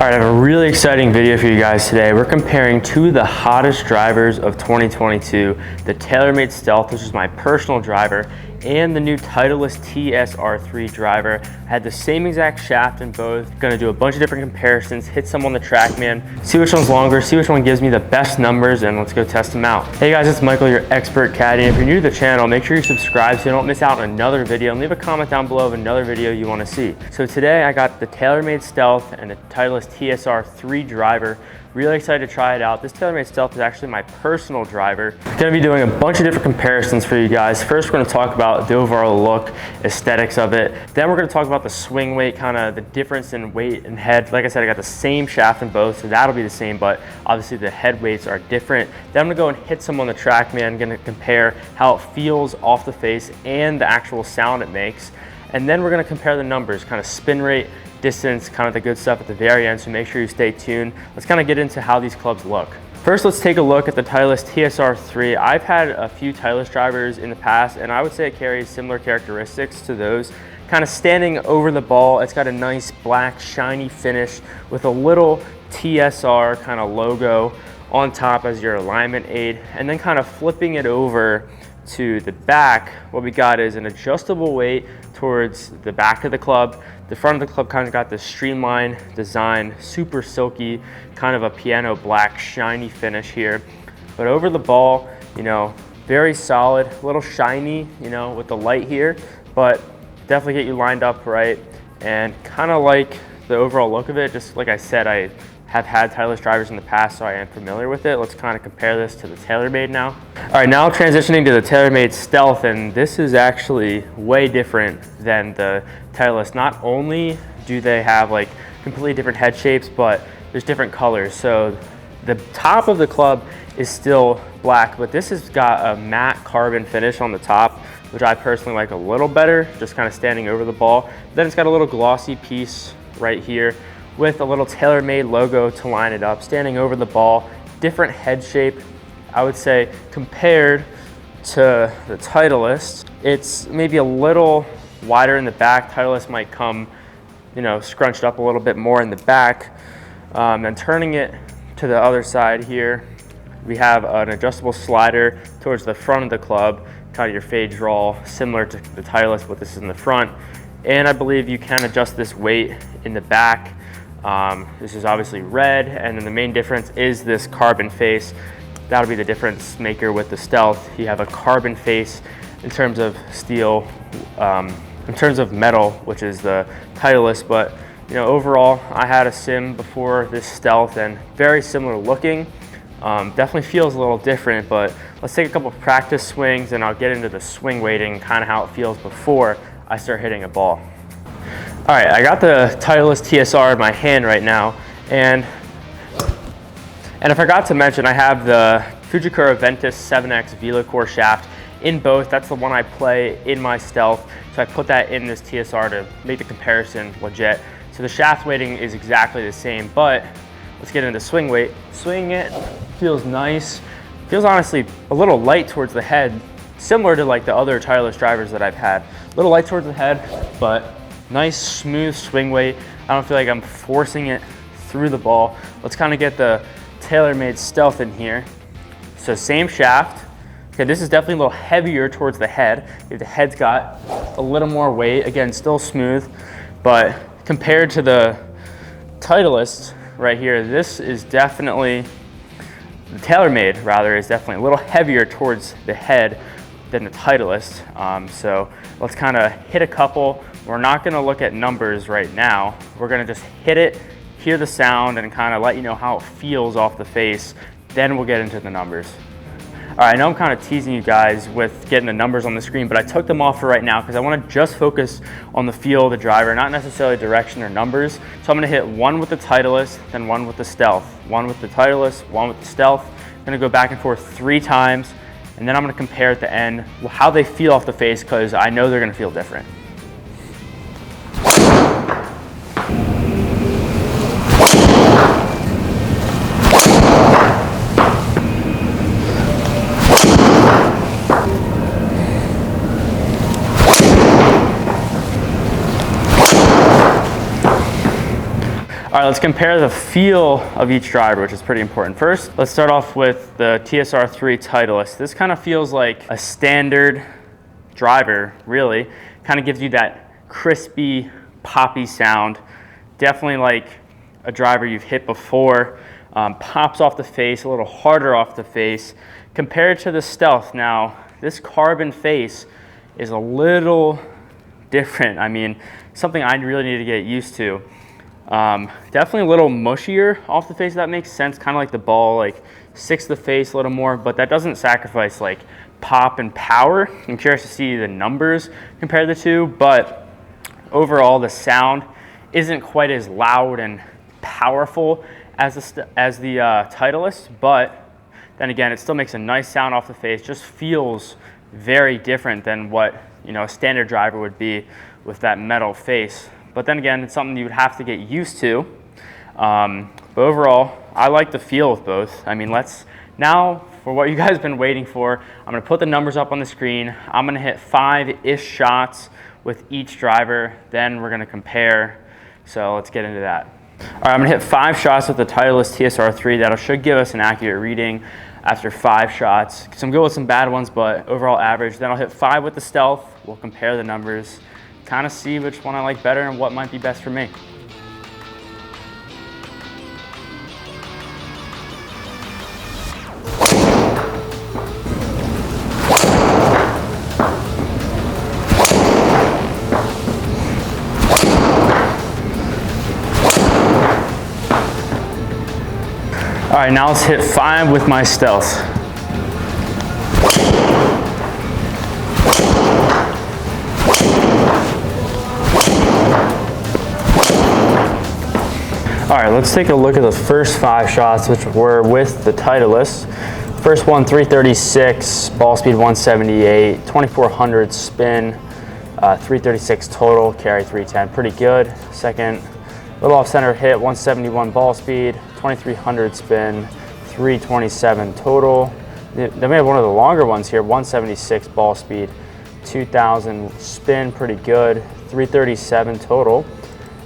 All right, I have a really exciting video for you guys today. We're comparing two of the hottest drivers of 2022, the Taylormade Stealth, which is my personal driver, and the new Titleist TSR3 driver. I had the same exact shaft in both. Gonna do a bunch of different comparisons, hit some on the TrackMan, see which one's longer, see which one gives me the best numbers, and let's go test them out. Hey guys, it's Michael, your expert caddy. If you're new to the channel, make sure you subscribe so you don't miss out on another video, and leave a comment down below of another video you wanna see. So today I got the Taylormade Stealth and the Titleist TSR3 driver. Really excited to try it out. This Taylormade Stealth is actually my personal driver. Gonna be doing a bunch of different comparisons for you guys. First, we're gonna talk about the overall look, aesthetics of it. Then we're gonna talk about the swing weight, kind of the difference in weight and head. Like I said, I got the same shaft in both, so that'll be the same, but obviously the head weights are different. Then I'm gonna go and hit some on the TrackMan. Gonna compare how it feels off the face and the actual sound it makes. And then we're gonna compare the numbers, kind of spin rate, distance, kind of the good stuff at the very end, so make sure you stay tuned. Let's kind of get into how these clubs look. First, let's take a look at the Titleist TSR3. I've had a few Titleist drivers in the past, and I would say it carries similar characteristics to those. Kind of standing over the ball, it's got a nice black shiny finish with a little TSR kind of logo on top as your alignment aid, and then kind of flipping it over to the back, what we got is an adjustable weight towards the back of the club. The front of the club kind of got this streamlined design, super silky, kind of a piano black shiny finish here. But over the ball, you know, very solid, a little shiny, you know, with the light here, but definitely get you lined up right. And kind of like the overall look of it, just like I said, I have had Titleist drivers in the past, so I am familiar with it. Let's kind of compare this to the Taylormade now. All right, now transitioning to the Taylormade Stealth, and this is actually way different than the Titleist. Not only do they have like completely different head shapes, but there's different colors. So the top of the club is still black, but this has got a matte carbon finish on the top, which I personally like a little better, just kind of standing over the ball. Then it's got a little glossy piece right here with a little Taylormade logo to line it up, standing over the ball, different head shape. I would say compared to the Titleist, it's maybe a little wider in the back. Titleist might come, you know, scrunched up a little bit more in the back. And turning it to the other side here, we have an adjustable slider towards the front of the club, kind of your fade draw, similar to the Titleist, but this is in the front. And I believe you can adjust this weight in the back. This is obviously red, and then the main difference is this carbon face. That'll be the difference maker with the Stealth. You have a carbon face in terms of steel, in terms of metal, which is the Titleist, but you know, overall, I had a sim before this Stealth and very similar looking. Definitely feels a little different, but let's take a couple of practice swings and I'll get into the swing weighting, kind of how it feels before I start hitting a ball. All right, I got the Titleist TSR in my hand right now, and I forgot to mention I have the Fujikura Ventus 7X VeloCore shaft in both. That's the one I play in my Stealth, so I put that in this TSR to make the comparison legit. So the shaft weighting is exactly the same, but let's get into swing weight. Swinging it feels nice. Feels honestly a little light towards the head, similar to like the other Titleist drivers that I've had. A little light towards the head, but nice smooth swing weight. I don't feel like I'm forcing it through the ball. Let's kind of get the Taylormade Stealth in here. So same shaft. Okay, this is definitely a little heavier towards the head. The head's got a little more weight. Again, still smooth, but compared to the Titleist right here, this is definitely, the Taylormade rather, is definitely a little heavier towards the head than the Titleist. So let's kind of hit a couple. We're not gonna look at numbers right now. We're gonna just hit it, hear the sound, and kind of let you know how it feels off the face. Then we'll get into the numbers. All right, I know I'm kind of teasing you guys with getting the numbers on the screen, but I took them off for right now because I want to just focus on the feel of the driver, not necessarily direction or numbers. So I'm going to hit one with the Titleist, then one with the Stealth. One with the Titleist, one with the Stealth. I'm going to go back and forth 3 times, and then I'm going to compare at the end how they feel off the face, because I know they're going to feel different. All right, let's compare the feel of each driver, which is pretty important. First, let's start off with the TSR3 Titleist. This kind of feels like a standard driver, really. Kind of gives you that crispy, poppy sound. Definitely like a driver you've hit before. Pops off the face, a little harder off the face. Compared to the Stealth, now, this carbon face is a little different. I mean, something I really need to get used to. Definitely a little mushier off the face, if that makes sense. Kind of like the ball, like sticks the face a little more, but that doesn't sacrifice like pop and power. I'm curious to see the numbers compare the two, but overall the sound isn't quite as loud and powerful as the Titleist, but then again, it still makes a nice sound off the face. Just feels very different than what, you know, a standard driver would be with that metal face. But then again, it's something you would have to get used to. But overall, I like the feel of both. I mean, now for what you guys have been waiting for, I'm gonna put the numbers up on the screen. I'm gonna hit 5-ish shots with each driver, then we're gonna compare. So let's get into that. All right, I'm gonna hit 5 shots with the Titleist TSR3. That should give us an accurate reading after 5 shots. Some good with some bad ones, but overall average. Then I'll hit 5 with the Stealth. We'll compare the numbers, kind of see which one I like better and what might be best for me. All right, now let's hit 5 with my Stealth. All right, let's take a look at the first 5 shots, which were with the Titleist. First one, 336, ball speed 178, 2400 spin, 336 total, carry 310, pretty good. Second, little off center hit, 171 ball speed, 2300 spin, 327 total. Then we have one of the longer ones here, 176 ball speed, 2000 spin, pretty good, 337 total.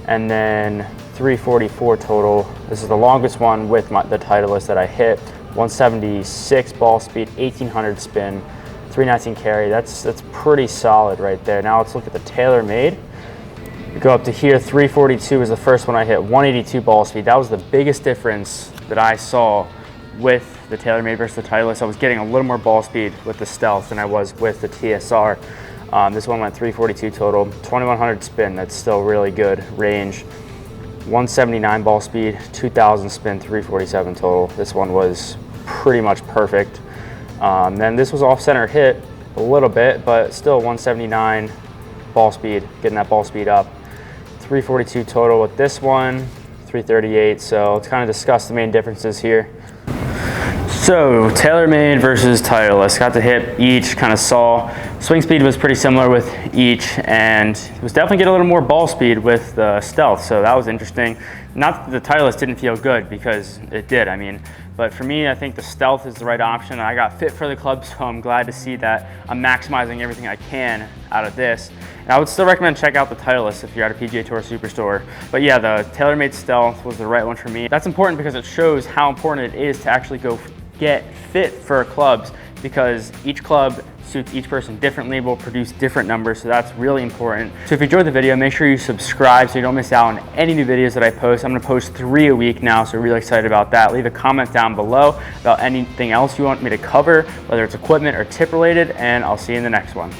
And then 344 total. This is the longest one with the Titleist that I hit. 176 ball speed, 1800 spin, 319 carry. That's pretty solid right there. Now let's look at the Taylormade. We go up to here, 342 is the first one I hit, 182 ball speed. That was the biggest difference that I saw with the Taylormade versus the Titleist. I was getting a little more ball speed with the Stealth than I was with the TSR. This one went 342 total, 2100 spin. That's still really good range. 179 ball speed, 2000 spin, 347 total. This one was pretty much perfect. Then this was off center hit a little bit, but still 179 ball speed, getting that ball speed up. 342 total with this one, 338. So let's kind of discuss the main differences here. So Taylormade versus Titleist, got to hit each, kind of saw swing speed was pretty similar with each, and was definitely getting a little more ball speed with the Stealth, so that was interesting. Not that the Titleist didn't feel good, because it did, I mean, but for me, I think the Stealth is the right option. I got fit for the club, so I'm glad to see that I'm maximizing everything I can out of this. And I would still recommend check out the Titleist if you're at a PGA Tour Superstore. But yeah, the Taylormade Stealth was the right one for me. That's important because it shows how important it is to actually go get fit for clubs, because each club suits each person differently, will produce different numbers, so that's really important. So if you enjoyed the video, make sure you subscribe so you don't miss out on any new videos that I post. I'm gonna post 3 a week now, so really excited about that. Leave a comment down below about anything else you want me to cover, whether it's equipment or tip related, and I'll see you in the next one.